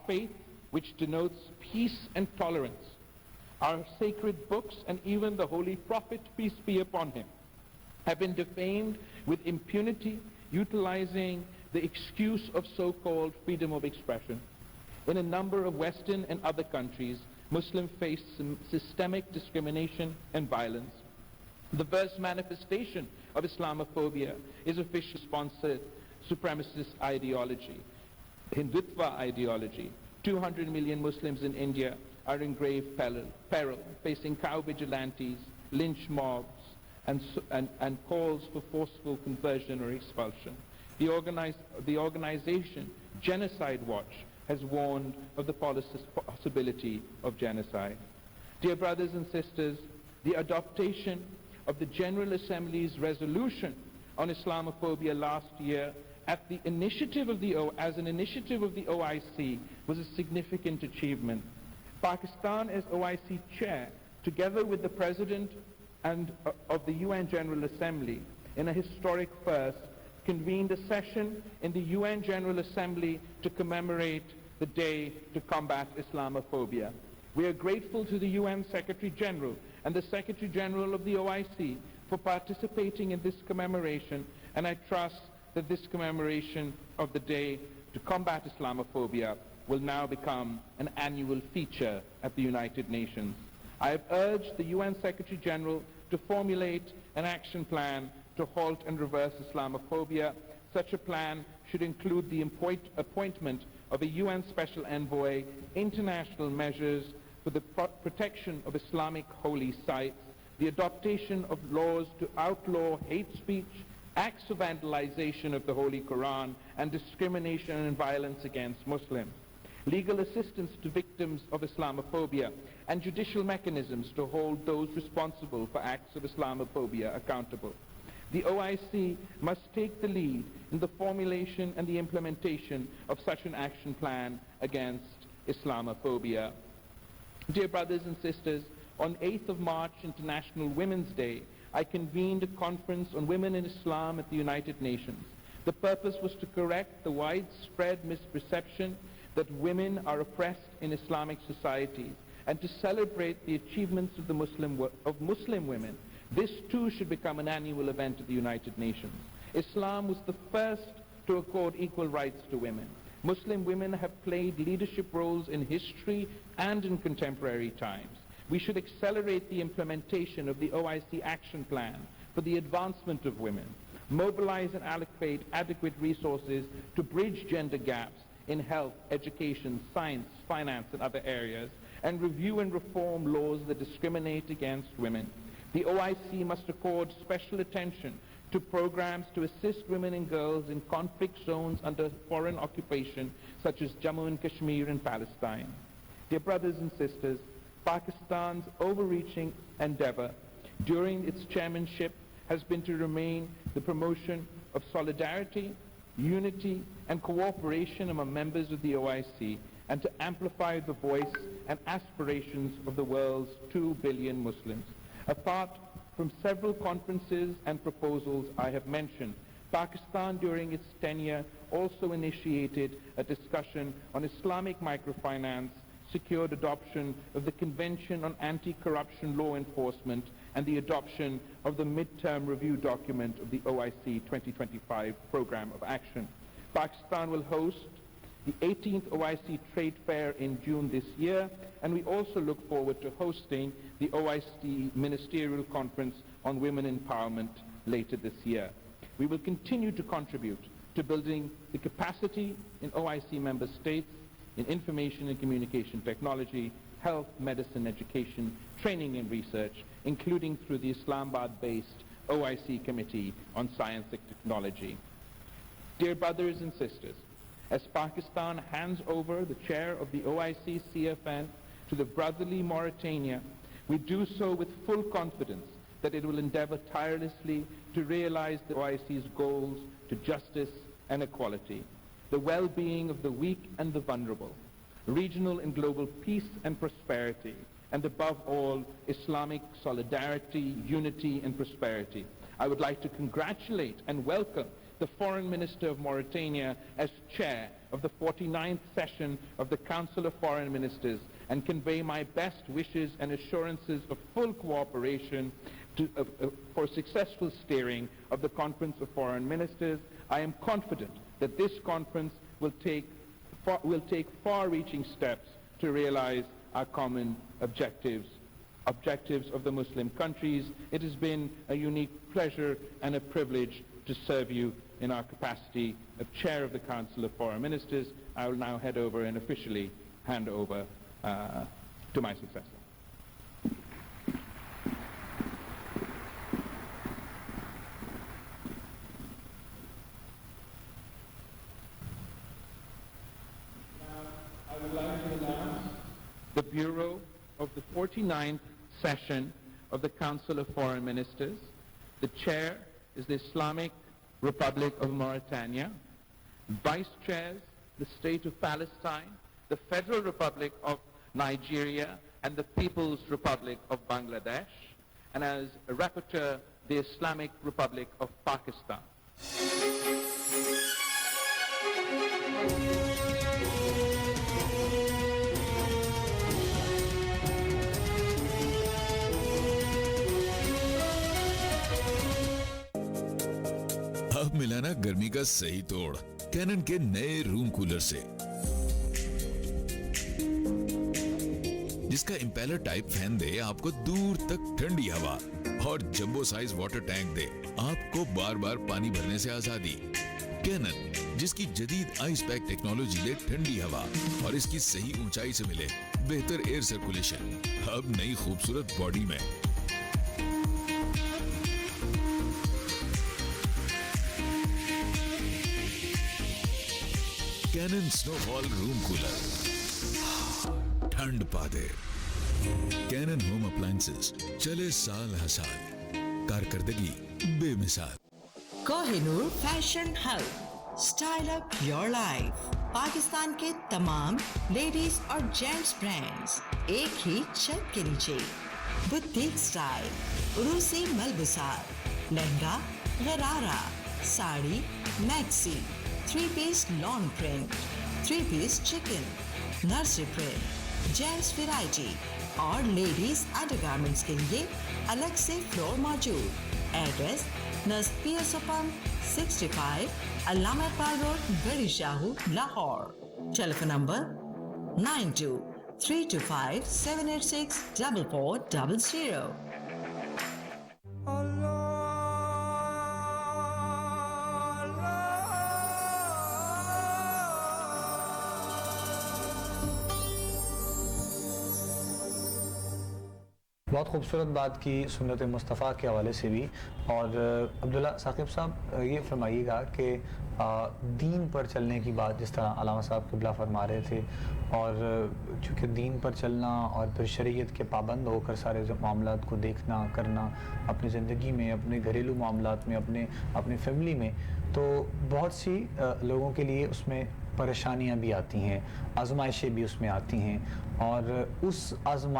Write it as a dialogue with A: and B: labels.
A: faith, which denotes peace and tolerance, our sacred books, and even the Holy Prophet, peace be upon him, have been defamed with impunity, utilizing the excuse of so-called freedom of expression. In a number of Western and other countries, Muslims face systemic discrimination and violence. The worst manifestation of Islamophobia is officially sponsored supremacist ideology, Hindutva ideology. 200 million Muslims in India are in grave peril, facing cow vigilantes, lynch mobs, and calls for forceful conversion or expulsion. The organization Genocide Watch has warned of the possibility of genocide. Dear brothers and sisters, the adoption of the General Assembly's resolution on Islamophobia last year as an initiative of the OIC was a significant achievement. Pakistan, as OIC chair, together with the President of the UN General Assembly, in a historic first, convened a session in the UN General Assembly to commemorate the Day to Combat Islamophobia. We are grateful to the UN Secretary General and the Secretary General of the OIC for participating in this commemoration, and I trust that this commemoration of the Day to Combat Islamophobia will now become an annual feature at the United Nations. I have urged the UN Secretary General to formulate an action plan to halt and reverse Islamophobia. Such a plan should include the appointment of a UN Special Envoy, international measures for the protection of Islamic holy sites, the adoption of laws to outlaw hate speech, acts of vandalization of the Holy Quran, and discrimination and violence against Muslims, legal assistance to victims of Islamophobia, and judicial mechanisms to hold those responsible for acts of Islamophobia accountable. The OIC must take the lead in the formulation and the implementation of such an action plan against Islamophobia. Dear brothers and sisters, on 8th of March, International Women's Day, I convened a conference on women in Islam at the United Nations. The purpose was to correct the widespread misperception that women are oppressed in Islamic societies and to celebrate the achievements of Muslim women. This too should become an annual event at the United Nations. Islam was the first to accord equal rights to women. Muslim women have played leadership roles in history and in contemporary times. We should accelerate the implementation of the OIC action plan for the advancement of women, mobilize and allocate adequate resources to bridge gender gaps in health, education, science, finance, and other areas, and review and reform laws that discriminate against women. The OIC must accord special attention to programs to assist women and girls in conflict zones under foreign occupation, such as Jammu and Kashmir and Palestine. Dear brothers and sisters, Pakistan's overreaching endeavor during its chairmanship has been to remain the promotion of solidarity, unity, and cooperation among members of the OIC, and to amplify the voice and aspirations of the world's 2 billion Muslims. Apart from several conferences and proposals I have mentioned, Pakistan during its tenure also initiated a discussion on Islamic microfinance, secured adoption of the Convention on Anti-Corruption Law Enforcement, and the adoption of the midterm review document of the OIC 2025 Program of Action. Pakistan will host the 18th OIC Trade Fair in June this year, and we also look forward to hosting the OIC Ministerial Conference on Women Empowerment later this year. We will continue to contribute to building the capacity in OIC member states in information and communication technology, health, medicine, education, training and research, including through the Islamabad-based OIC Committee on Science and Technology. Dear brothers and sisters, as Pakistan hands over the chair of the OIC CFN to the brotherly Mauritania, we do so with full confidence that it will endeavor tirelessly to realize the OIC's goals to justice and equality, the well-being of the weak and the vulnerable, regional and global peace and prosperity, and above all, Islamic solidarity, unity, and prosperity. I would like to congratulate and welcome the Foreign Minister of Mauritania as chair of the 49th session of the Council of Foreign Ministers and convey my best wishes and assurances of full cooperation for successful steering of the Conference of Foreign Ministers. I am confident that this conference will take far-reaching steps to realize our common objectives of the Muslim countries. It has been a unique pleasure and a privilege to serve you in our capacity of Chair of the Council of Foreign Ministers. I will now head over and officially hand over to my successor. I would like to announce the Bureau of the 49th session of the Council of Foreign Ministers. The chair is the Islamic Republic of Mauritania. Vice chairs, the State of Palestine, the Federal Republic of Nigeria, and the People's Republic of Bangladesh. And as a rapporteur, the Islamic Republic of Pakistan.
B: अब मिलाना गर्मी का सही तोड़ cannon के नए room cooler से, जिसका इम्पेलर टाइप फैन दे आपको दूर तक ठंडी हवा और जंबो साइज वाटर टैंक दे आपको बार बार पानी भरने से आजादी। कैनन, जिसकी जदीद आइस पैक टेक्नोलॉजी ले ठंडी हवा और इसकी सही ऊंचाई से मिले बेहतर एयर सर्कुलेशन, अब नई खूबसूरत बॉडी में। कैनन स्नोफॉल रूम कूलर, ठंड पा दे। कैनन होम अप्लायंसेस, चले साल हसाल, कारकर्दगी बेमिसाल।
C: Kohinoor fashion hub, style up your life. Pakistan के तमाम लेडीज और जेंट्स ब्रांड्स एक ही छत के नीचे। बुटीक स्टाइल, रूसी मलबूसात, लहंगा, गरारा, sari, maxi, 3-piece lawn print, 3-piece chicken, nursery print, gents variety और लेडीज अंडरगारमेंट्स के लिए अलग से फ्लोर मौजूद। एड्रेस नज़दीक सोपम 65 अल्लामा इकबाल रोड, बड़ी शाहू, लाहौर। Telephone number 923257864400।
D: बहुत खूबसूरत बात की सुन्नत मुस्तफ़ा के हवाले से भी। और अब्दुल्ला साकिब साहब, ये फरमाइएगा कि दीन पर चलने की बात जिस तरह अल्लामा साहब क़िबला फरमा रहे थे, और चूँकि दीन पर चलना और फिर शरीयत के पाबंद होकर सारे मामलात को देखना करना अपनी ज़िंदगी में, अपने घरेलू मामलात में, अपने फैमिली में, तो बहुत सी लोगों के लिए उसमें परेशानियां भी आती हैं, आजमाइशें भी उसमें आती हैं, और उस आजमा